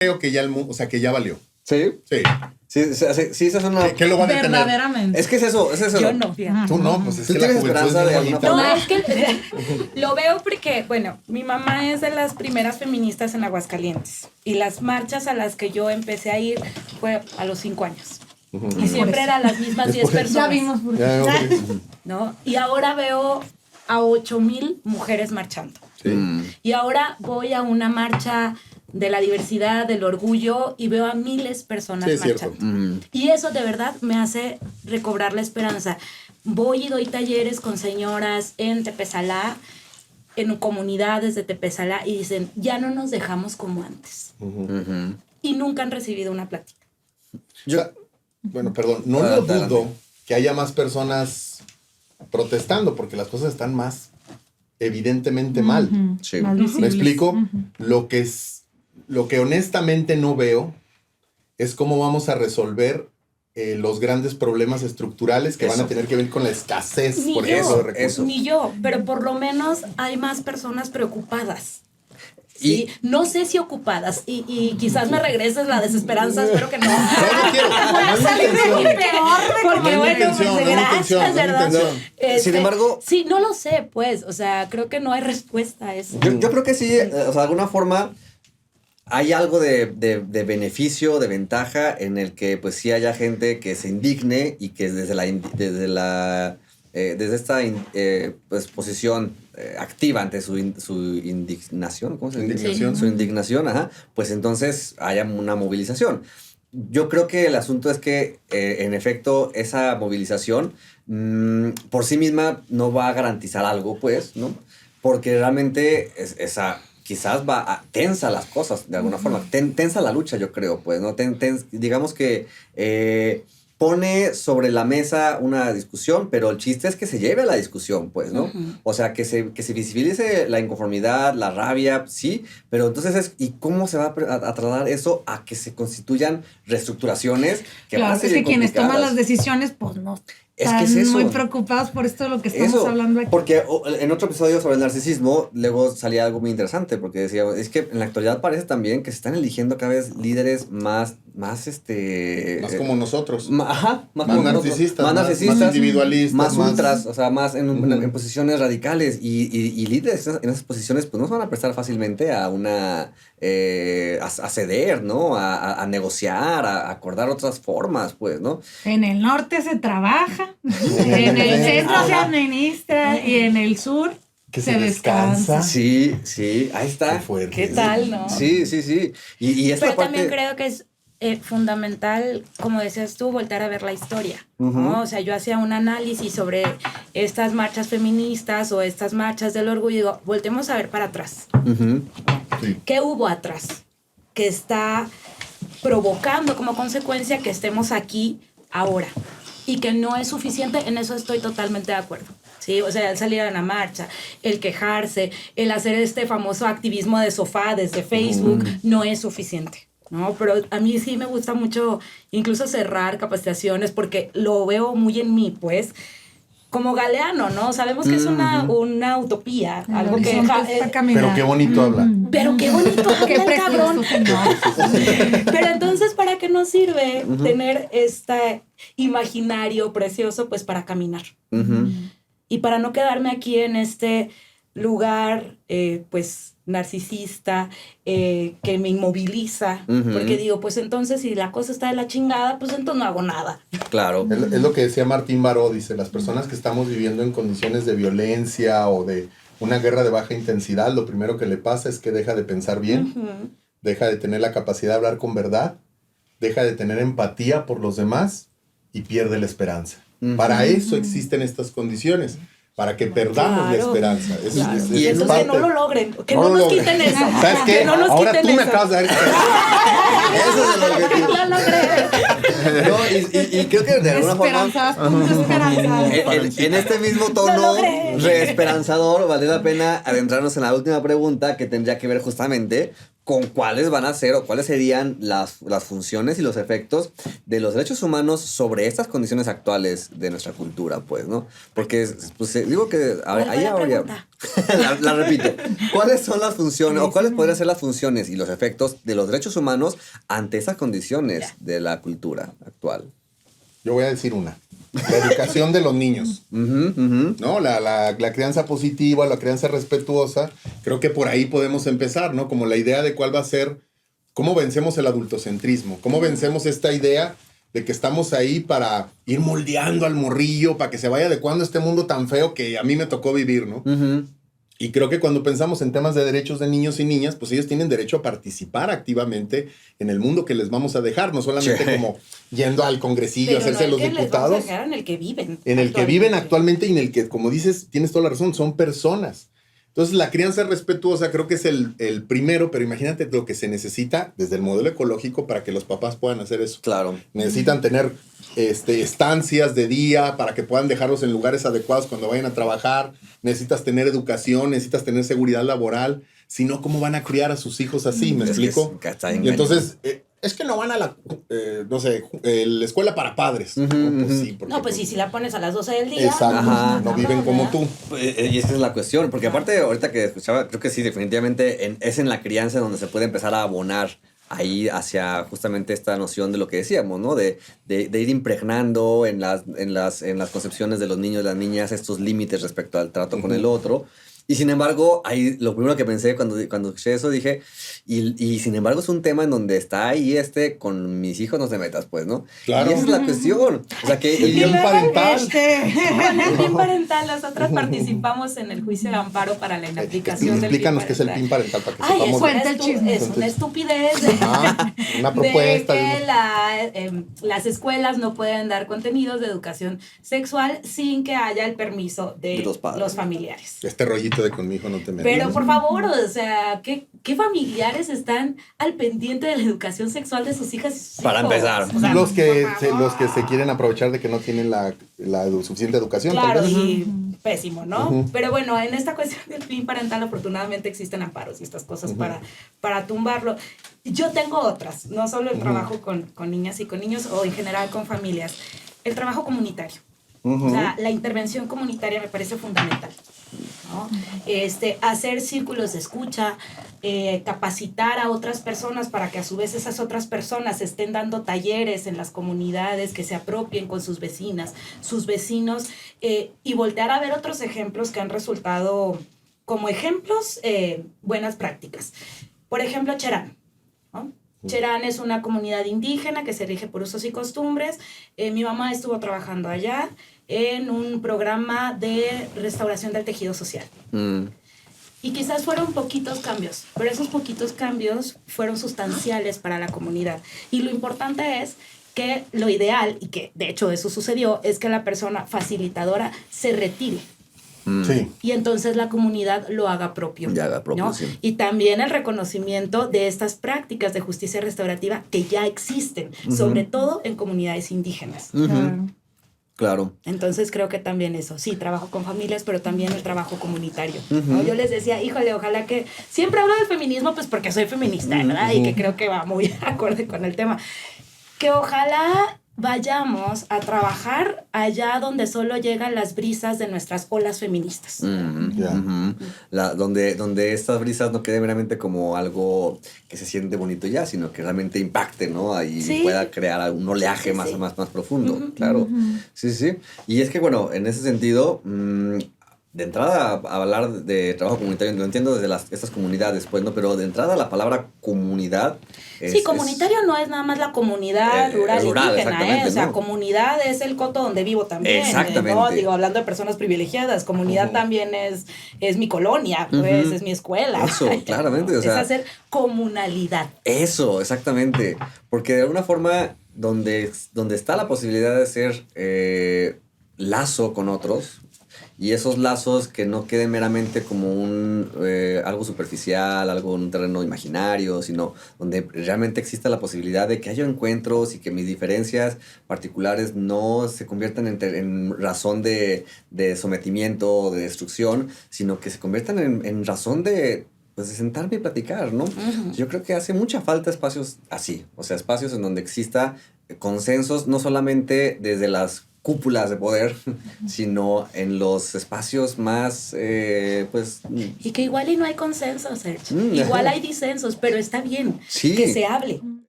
creo que ya o sea, que ya valió. ¿Sí? Sí. Sí, esa es una... ¿Qué lo va a detener? Verdaderamente. Es que es eso. Yo no, fíjate. Tú no, pues es ¿Tú que la tienes juventud esperanza es de bien alguna bonita. No, es que lo veo porque, bueno, mi mamá es de las primeras feministas en Aguascalientes. Y las marchas a las que yo empecé a ir fue a los 5 años. Y siempre eran las mismas 10 personas. Ya vimos por qué. ¿No? Y ahora veo a 8,000 mujeres marchando. Sí. Y ahora voy a una marcha de la diversidad, del orgullo, y veo a miles de personas Sí, es marchando. cierto. Y eso de verdad me hace recobrar la esperanza. Voy y doy talleres con señoras en Tepezalá, en comunidades de Tepezalá, y dicen, ya no nos dejamos como antes. Y nunca han recibido una plática. Bueno, perdón, no lo dudo que haya más personas protestando, porque las cosas están más evidentemente mal. Sí. Más ¿Me visibles. explico? Lo que honestamente no veo es cómo vamos a resolver los grandes problemas estructurales que van a tener que ver con la escasez, Ni por yo, ejemplo, de recursos. Ni yo, pero por lo menos hay más personas preocupadas. Sí, no sé si ocupadas, y quizás me regreses la desesperanza, espero que no. No, no quiero, no es mi intención. Porque No es mi bueno, intención, pues no es mi gracias, intención, no es mi ¿verdad? intención. Sin embargo... Sí, no lo sé, pues, o sea, creo que no hay respuesta a eso. Yo creo que sí, o sea, de alguna forma hay algo de beneficio, de ventaja en el que pues sí haya gente que se indigne y que desde esta pues, posición activa ante su indignación, ¿cómo se dice? Indignación. Su indignación, ajá, pues entonces haya una movilización. Yo creo que el asunto es que, en efecto, esa movilización por sí misma no va a garantizar algo, pues, ¿no? Porque realmente quizás tensa las cosas, de alguna forma. Tensa la lucha, yo creo, pues, ¿no? Digamos que pone sobre la mesa una discusión, pero el chiste es que se lleve a la discusión, pues, ¿no? O sea, que se visibilice la inconformidad, la rabia, sí, pero entonces ¿y cómo se va a trasladar eso a que se constituyan reestructuraciones que van a Claro, ser es que quienes toman complicadas? las decisiones, pues no Es están que es eso. muy preocupados por esto de lo que estamos hablando aquí. Porque en otro episodio sobre el narcisismo, luego salía algo muy interesante, porque decía, es que en la actualidad parece también que se están eligiendo cada vez líderes más Más como nosotros. más Narcisistas, narcisistas, más individualistas, más más- ultras, o sea, más en posiciones radicales, y líderes en esas posiciones pues no se van a prestar fácilmente a a ceder, ¿no? A negociar, a acordar otras formas, pues, ¿no? En el norte se trabaja, en el centro se administra y en el sur Que se se descansa. descansa. Sí, ahí está. Qué fuerte. ¿Qué tal, no? Sí. Y esta Pero parte... también creo que es fundamental, como decías tú, voltar a ver la historia, ¿no? O sea, yo hacía un análisis sobre estas marchas feministas o estas marchas del orgullo y digo, voltemos a ver para atrás. Sí. ¿Qué hubo atrás? Que está provocando como consecuencia que estemos aquí ahora y que no es suficiente, en eso estoy totalmente de acuerdo. Sí, o sea, el salir a la marcha, el quejarse, el hacer este famoso activismo de sofá desde Facebook, no es suficiente, ¿no? Pero a mí sí me gusta mucho incluso cerrar capacitaciones porque lo veo muy en mí, pues, como Galeano, ¿no? Sabemos que es una utopía, El algo que... horizonte está caminando. Pero qué bonito habla. Pero qué bonito habla Qué el precioso, cabrón. señor. Pero entonces, ¿para qué nos sirve tener este imaginario precioso? Pues para caminar. Y para no quedarme aquí en este lugar, pues, narcisista, que me inmoviliza. Porque digo, pues entonces, si la cosa está de la chingada, pues entonces no hago nada. Claro. Es lo que decía Martín Baró, dice, las personas que estamos viviendo en condiciones de violencia o de una guerra de baja intensidad, lo primero que le pasa es que deja de pensar bien, deja de tener la capacidad de hablar con verdad, deja de tener empatía por los demás y pierde la esperanza. Para eso existen estas condiciones, para que perdamos la esperanza. Eso Y entonces parte. que no lo logren, que no lo nos logren. quiten eso. ¿Sabes qué? Que no nos Ahora quiten tú me eso. acabas de dar... Ese es el objetivo. Lo logré. No, y creo que de alguna forma, Esperanzas, puntos esperanzas. en este mismo Lo tono logré. reesperanzador, vale la pena adentrarnos en la última pregunta que tendría que ver justamente con cuáles van a ser o cuáles serían las funciones y los efectos de los derechos humanos sobre estas condiciones actuales de nuestra cultura, pues, ¿no? Porque, pues, digo que ¿Cuál fue la pregunta? la repito. ¿Cuáles son las funciones o cuáles podrían ser las funciones y los efectos de los derechos humanos ante esas condiciones de la cultura actual? Yo voy a decir una. La educación de los niños. Ujú. ¿No? La crianza positiva, la crianza respetuosa, creo que por ahí podemos empezar, ¿no? Como la idea de cuál va a ser, cómo vencemos el adultocentrismo, cómo vencemos esta idea de que estamos ahí para ir moldeando al morrillo, para que se vaya adecuando a este mundo tan feo que a mí me tocó vivir, ¿no? Ujú. Y creo que cuando pensamos en temas de derechos de niños y niñas, pues ellos tienen derecho a participar activamente en el mundo que les vamos a dejar, no solamente Sí. como yendo al congresillo, Pero hacerse no los el que les vamos a diputados. dejar, en el que viven. En el que viven actualmente y en el que, como dices, tienes toda la razón, son personas. Entonces, la crianza respetuosa creo que es el primero, pero imagínate lo que se necesita desde el modelo ecológico para que los papás puedan hacer eso. Claro. Necesitan tener estancias de día para que puedan dejarlos en lugares adecuados cuando vayan a trabajar. Necesitas tener educación, necesitas tener seguridad laboral. Si no, ¿cómo van a criar a sus hijos así? ¿Me Es que explico? está Y engañoso. entonces, es que no van a la, la escuela para padres. Ujú, No, pues ujú. sí, porque No, pues sí, si la pones a las 12 del día. Exacto, Ajá. no viven como tú. Y esa es la cuestión, porque aparte ahorita que escuchaba, creo que sí, definitivamente es en la crianza donde se puede empezar a abonar ahí hacia justamente esta noción de lo que decíamos, ¿no? De ir impregnando en las concepciones de los niños y las niñas estos límites respecto al trato con el otro. Y sin embargo, ahí lo primero que pensé cuando escuché eso, dije, y sin embargo es un tema en donde está ahí con mis hijos no te metas, pues, ¿no? Claro. Y esa es la cuestión. O sea, que... El bien parental. Con el PIN parental, nosotras participamos en el juicio de amparo para la inaplicación del PIN Explícanos qué es el parental. PIN parental para que Ay, sepamos. Cuenta el chisme. es una estupidez Una propuesta. de que las escuelas no pueden dar contenidos de educación sexual sin que haya el permiso de De los padres. los familiares. Este rollito de con mi hijo no te metas. Pero por favor, o sea, ¿qué familiares están al pendiente de la educación sexual de sus hijas y sus Para hijos? empezar. O sea, los que por favor. los que se quieren aprovechar de que no tienen la suficiente educación. tal Claro, vez. y pésimo, ¿no? Ujú. Pero bueno, en esta cuestión del PIN parental, afortunadamente existen amparos y estas cosas para tumbarlo. Yo tengo otras, no solo el trabajo con niñas y con niños o en general con familias, el trabajo comunitario. O sea, la intervención comunitaria me parece fundamental, ¿no? Hacer círculos de escucha, capacitar a otras personas para que a su vez esas otras personas estén dando talleres en las comunidades, que se apropien con sus vecinas, sus vecinos, y voltear a ver otros ejemplos que han resultado como ejemplos buenas prácticas. Por ejemplo, Cherán, ¿no? Cherán es una comunidad indígena que se rige por usos y costumbres. Mi mamá estuvo trabajando allá en un programa de restauración del tejido social. Y quizás fueron poquitos cambios, pero esos poquitos cambios fueron sustanciales para la comunidad. Y lo importante es que lo ideal, y que de hecho eso sucedió, es que la persona facilitadora se retire. Sí. Y entonces la comunidad lo haga propio. Ya haga propio, ¿no? sí. Y también el reconocimiento de estas prácticas de justicia restaurativa que ya existen, sobre todo en comunidades indígenas. Claro. Entonces creo que también eso, sí, trabajo con familias, pero también el trabajo comunitario, ¿no? Yo les decía, híjole, ojalá que, siempre hablo del feminismo, pues porque soy feminista, ¿verdad? Y que creo que va muy acorde con el tema, que ojalá vayamos a trabajar allá donde solo llegan las brisas de nuestras olas feministas. Ya. Donde estas brisas no queden meramente como algo que se siente bonito ya, sino que realmente impacte, ¿no? Y Sí. pueda crear un oleaje Sí, más, sí. más profundo, claro. Sí, sí. Y es que, bueno, en ese sentido, de entrada a hablar de trabajo comunitario, lo entiendo desde estas comunidades, pues, ¿no? Pero de entrada la palabra comunidad Sí, comunitario no es nada más la comunidad rural indígena, exactamente, o sea, ¿no? comunidad es el coto donde vivo también, Exactamente. ¿no? Digo, hablando de personas privilegiadas, comunidad también es mi colonia, pues, es mi escuela. Eso, claramente, o sea, es hacer comunalidad. Eso, exactamente. Porque de alguna forma, donde está la posibilidad de ser lazo con otros y esos lazos que no queden meramente como algo superficial, algo en un terreno imaginario, sino donde realmente exista la posibilidad de que haya encuentros y que mis diferencias particulares no se conviertan en razón de sometimiento o de destrucción, sino que se conviertan en razón de sentarme y platicar, ¿no? Yo creo que hace mucha falta espacios así, o sea, espacios en donde exista consensos, no solamente desde las cúpulas de poder, sino en los espacios más, Y que igual y no hay consenso, Sergio. Igual hay disensos, pero está bien sí, que se hable.